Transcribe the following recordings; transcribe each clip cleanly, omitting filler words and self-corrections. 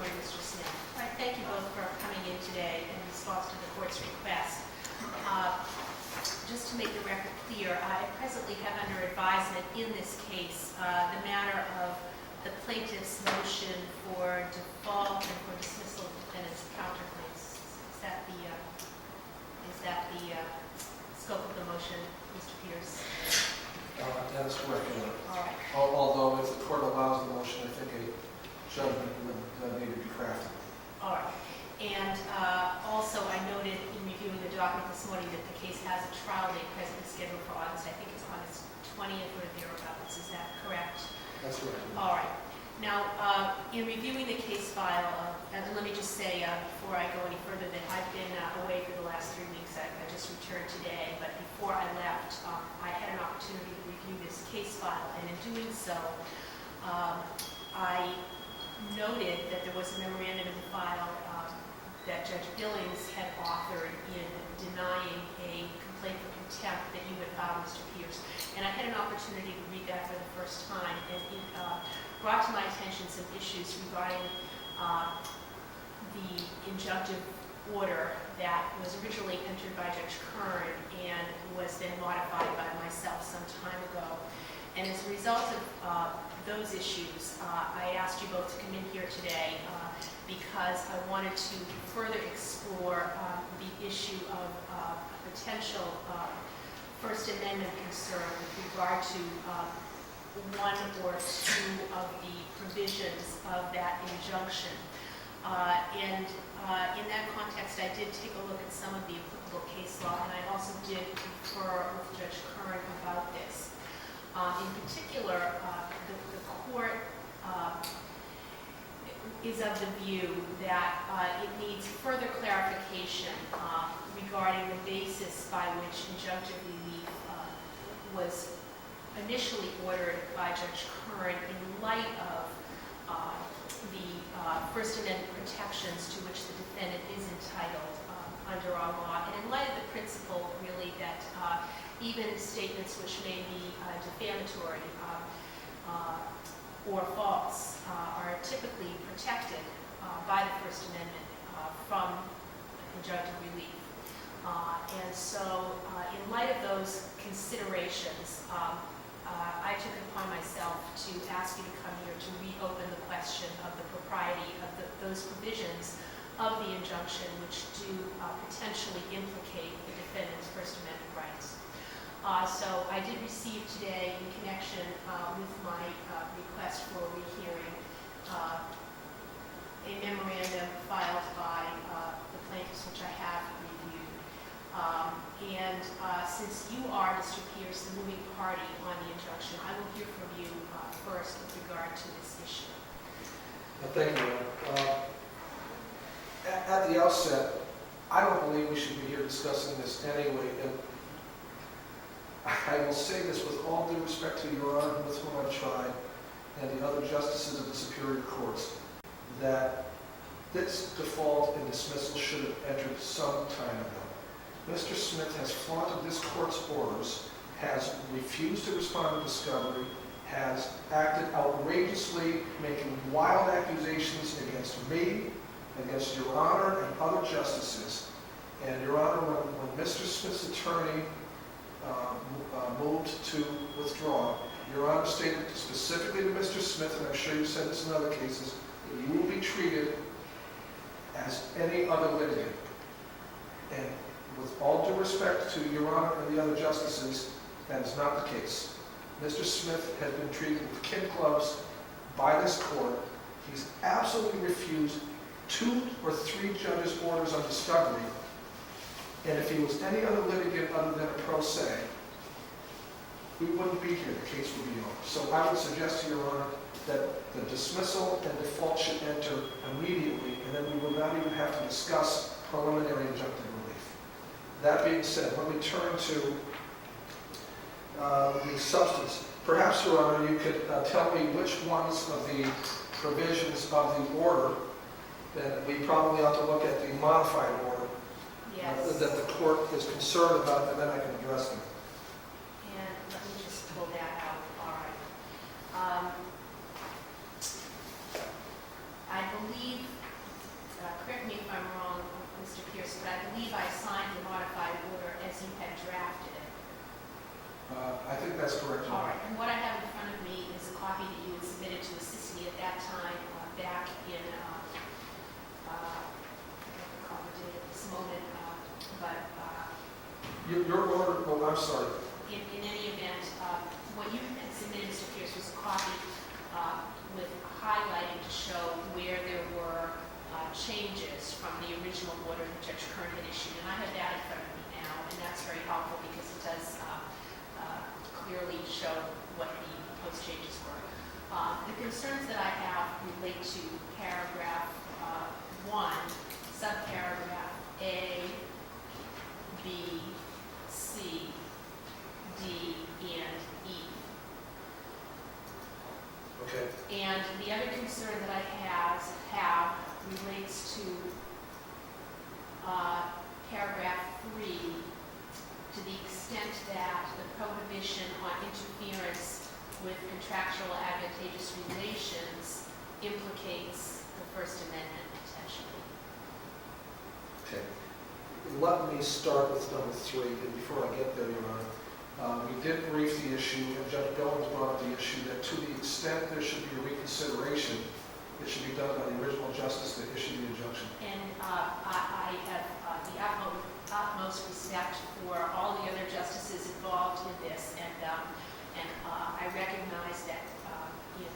morning, Mr. Smith. I thank you both for coming in today in response to the court's request. Just to make the record clear, I presently have under advisement in this case the matter of the plaintiff's motion for default and for dismissal of defendant's counterclaims. Is that the scope of the motion, Mr. Pierce? That is correct. All right. Although if the court allows the motion, I think a judgment would need to be crafted. All right. And also, I noted in reviewing the document this morning that the case has a trial date presently scheduled for August. I think it's August 20th or thereabouts. Is that correct? That's right. All right. Now, in reviewing the case file, and let me just say before I go any further that I've been away for the last 3 weeks. I just returned today, but before I left, I had an opportunity to review this case file, and in doing so, I noted that there was a memorandum in the file that Judge Billings had authored in denying a complaint for contempt that you had filed, Mr. Pierce. And I had an opportunity to read that for the first time, and it brought to my attention some issues regarding the injunctive order that was originally entered by Judge Kern and was then modified by myself some time ago. And as a result of those issues, I asked you both to come in here today because I wanted to further explore the issue of potential First Amendment concern with regard to one or two of the provisions of that injunction. And in that context, I did take a look at some of the applicable case law, and I also did confer with Judge Kern about this. In particular, the court is of the view that it needs further clarification regarding the basis by which injunctive relief was initially ordered by Judge Kern in light of the First Amendment protections to which the defendant is entitled under our law, and in light of the principle, really, that even statements which may be defamatory or false are typically protected by the First Amendment from injunctive relief. And so, in light of those considerations, I took it upon myself to ask you to come here to reopen the question of the propriety of those provisions of the injunction which do potentially implicate the defendant's First Amendment rights. So I did receive today, in connection with my request for a rehearing, a memorandum filed by the plaintiffs, which I have reviewed. And since you are, Mr. Pierce, the moving party on the injunction, I will hear from you first with regard to this issue. Thank you, Madam. At the outset, I don't believe we should be here discussing this anyway. And I will say this with all due respect to Your Honor, with whom I've tried, and the other justices of the Superior Courts, that this default and dismissal should have entered some time ago. Mr. Smith has flaunted this court's orders, has refused to respond to discovery, has acted outrageously, making wild accusations against me, against Your Honor and other justices. And Your Honor, when Mr. Smith's attorney moved to withdraw, Your Honor stated specifically to Mr. Smith, and I'm sure you've said this in other cases, that you will be treated as any other litigant. And with all due respect to Your Honor and the other justices, that is not the case. Mr. Smith has been treated with kid gloves by this court. He's absolutely refused 2 or 3 judges' orders on discovery. And if he was any other litigant other than a pro se, we wouldn't be here. The case would be over. So I would suggest to Your Honor that the dismissal and default should enter immediately, and then we would not even have to discuss preliminary injunctive relief. That being said, let me turn to the substance. Perhaps, Your Honor, you could tell me which ones of the provisions of the order that we probably ought to look at the modified order that the court is concerned about, and then I can address them. And let me just pull that out. All right. I believe correct me if I'm wrong, Mr. Pierce, but I believe I signed the modified order as you had drafted it. I think that's correct. Your All Honor. right, and what I have in front of me is a copy that you had submitted to assist me at that time, back in, I don't recall the date at this moment, but Your order, oh, I'm sorry. in any event, what you had submitted, Mr. Pierce, was a copy with highlighting to show where there were changes from the original order that Judge Kern had issued, and I have that in front of me now, and that's very helpful because it does clearly show what the proposed changes were. The concerns that I have relate to paragraph 1, subparagraph A, B, C, D, and E. Okay. And the other concern that I have relates to paragraph 3, to the extent that the prohibition on interference with contractual advantageous relations implicates the First Amendment potentially. Okay. Let me start with number 3, and before I get there, Your Honor, we did brief the issue, and Judge Billings brought up the issue that to the extent there should be a reconsideration, it should be done by the original justice that issued the injunction. And I have the utmost respect for all the other justices involved in this, and I recognize that in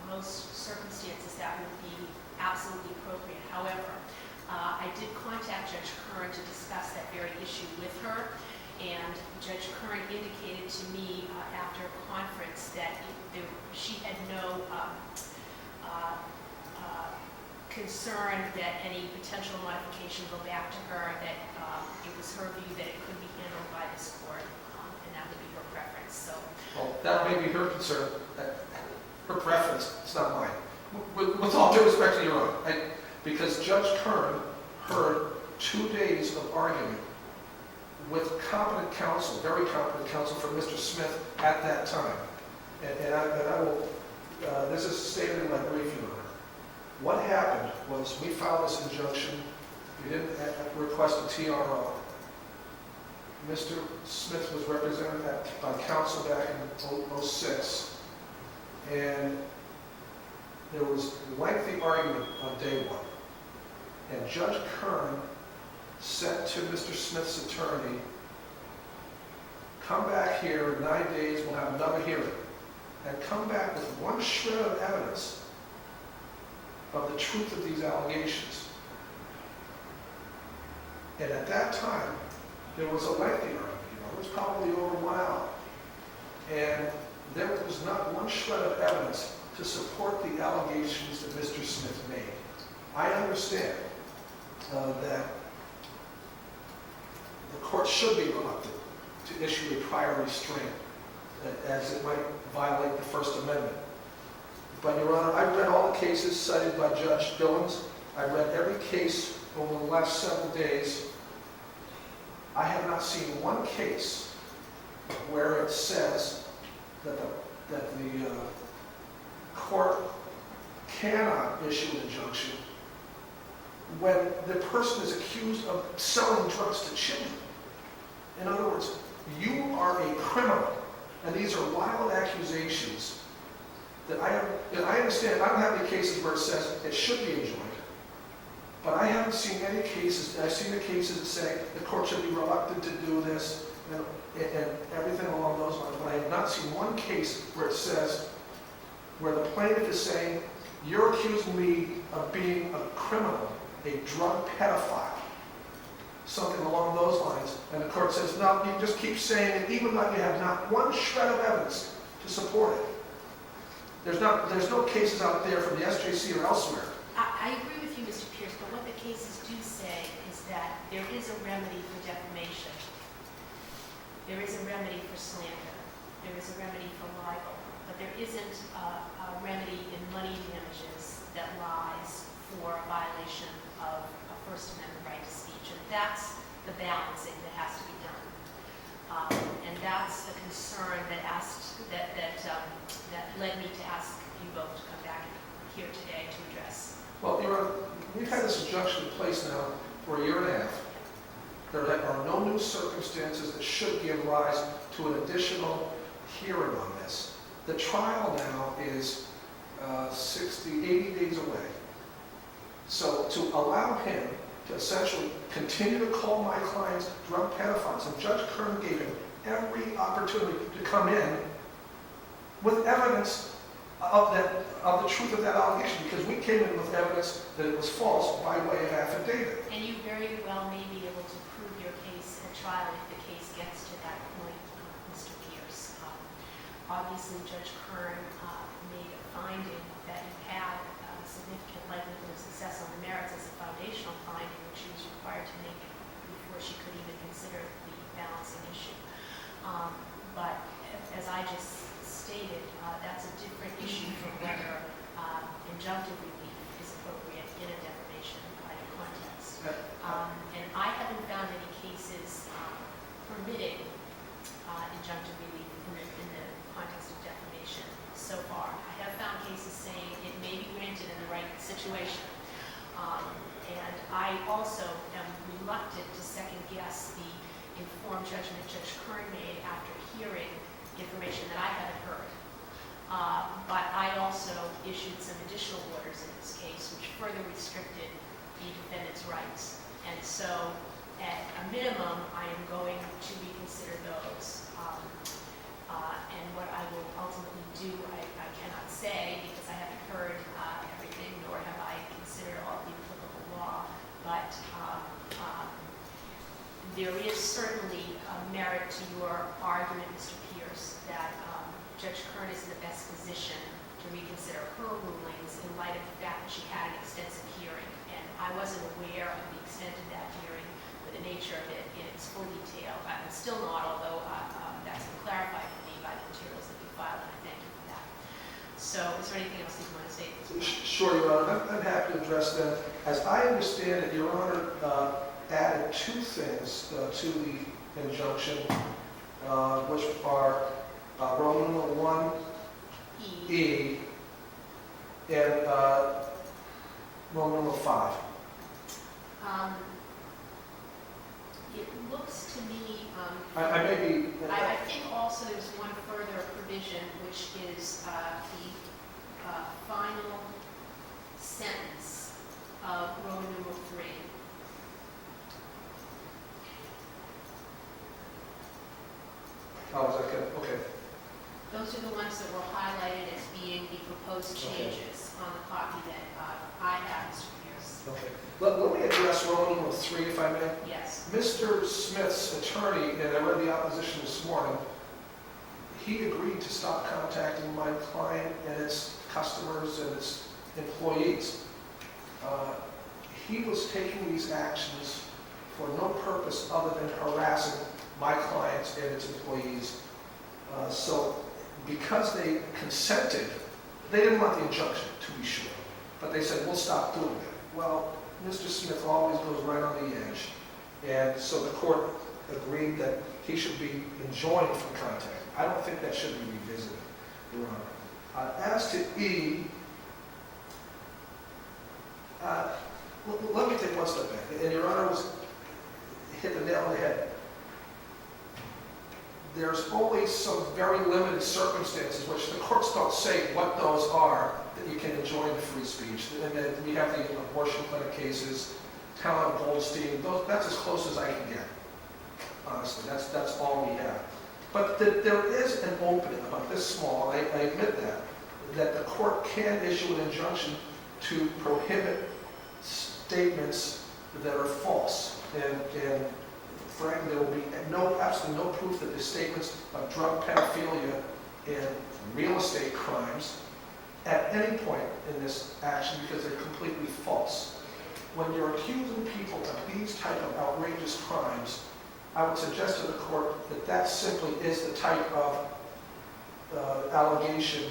most circumstances that would be absolutely appropriate. However, I did contact Judge Kern to discuss that very issue with her, and Judge Kern indicated to me after a conference that she had no concern that any potential modification go back to her, that it was her view that it could be handled by this court, and that would be her preference. So, Well, that may be her concern, her preference, it's not mine. With all due respect to Your Honor, because Judge Kern heard 2 days of argument with competent counsel, very competent counsel from Mr. Smith at that time. And I will, this is stated in my brief, Your Honor. What happened was we filed this injunction, we didn't request a TRO. Mr. Smith was represented by counsel back in 06, and there was lengthy argument on day 1. And Judge Kern said to Mr. Smith's attorney, come back here in 9 days, we'll have another hearing, and come back with one shred of evidence of the truth of these allegations. And at that time, there was a lengthy argument. It was probably over 1 hour. And there was not one shred of evidence to support the allegations that Mr. Smith made. I understand that the court should be reluctant to issue a prior restraint, as it might violate the First Amendment. But, Your Honor, I've read all the cases cited by Judge Billings. I've read every case over the last several days. I have not seen one case where it says that the court cannot issue an injunction when the person is accused of selling drugs to children. In other words, you are a criminal, and these are wild accusations that I understand. I don't have any cases where it says it should be enjoined, but I haven't seen any cases. I've seen the cases that say the court should be reluctant to do this and everything along those lines, but I have not seen one case where it says, where the plaintiff is saying, you're accusing me of being a criminal, a drug pedophile, something along those lines, and the court says, no, you just keep saying it, even though you have not one shred of evidence to support it. There's no cases out there from the SJC or elsewhere. I agree with you, Mr. Pierce, but what the cases do say is that there is a remedy for defamation. There is a remedy for slander. There is a remedy for libel. But there isn't a remedy in money damages that lies for a violation of a First Amendment right to speech. And that's the balancing that has to be done. And that's the concern that led me to ask you both to come back here today to address. Well, Your Honor, we've had this injunction in place now for a year and a half. There are no new circumstances that should give rise to an additional hearing on this. The trial now is 60, 80 days away. So to allow him to essentially continue to call my clients drug pedophiles, and Judge Kern gave him every opportunity to come in with evidence of the truth of that allegation, because we came in with evidence that it was false by way of affidavit. And you very well may be able to prove your case at trial if the case gets to that point, Mr. Pierce. Obviously, Judge Kern made a finding that you had a significant likelihood of success on the merits as a foundational finding, which she was required to make before she could even consider the balancing issue. But as I just stated, that's a different issue from whether injunctive relief is appropriate in a defamation context. And I haven't found any cases permitting injunctive relief in the context of defamation so far. I have found cases saying it may be granted in the right situation. And I also am reluctant to second guess the informed judgment Judge Kern made after hearing information that I hadn't heard. But I also issued some additional orders in this case which further restricted the defendant's rights. And so at a minimum, I am going to reconsider those. And what I will ultimately do, I cannot say because I haven't heard everything, nor have I considered all the applicable law. But there is certainly a merit to your argument, Mr. Pierce, that Judge Kern is in the best position to reconsider her rulings in light of the fact that she had an extensive hearing. And I wasn't aware of the extent of that hearing or the nature of it in its full detail. I'm still not, although that's been clarified for me by the materials that we filed, and I thank you for that. So is there anything else that you want to say at this point? Sure, Your Honor. I'm happy to address them. As I understand it, Your Honor added two things to the injunction, which are Roman numeral 1E and Roman numeral 5. It looks to me, I may be... I think also there's one further provision, which is the final sentence of Roman numeral 3. Oh, is that good? Okay. Those are the ones that were highlighted as being the proposed changes on the copy that I have, Mr. Pierce. Okay. Let me address Roman numeral 3, if I may. Yes. Mr. Smith's attorney, and I read the opposition this morning, he agreed to stop contacting my client and its customers and its employees. He was taking these actions for no purpose other than harassing my clients and its employees. So because they consented, they didn't want the injunction, to be sure, but they said, we'll stop doing it. Well, Mr. Smith always goes right on the edge, and so the court agreed that he should be enjoined from contact. I don't think that should be revisited, Your Honor. As to E, let me take one step back, and Your Honor hit the nail on the head. There's always some very limited circumstances, which the courts don't say what those are, that you can enjoin the free speech. And then we have the abortion clinic cases, Talon Goldstein, that's as close as I can get. Honestly, that's all we have. But there is an opening about this small, I admit that the court can issue an injunction to prohibit statements that are false. And frankly, there will be absolutely no proof that the statements of drug pedophilia and real estate crimes at any point in this action, because they're completely false. When you're accusing people of these type of outrageous crimes, I would suggest to the court that that simply is the type of allegation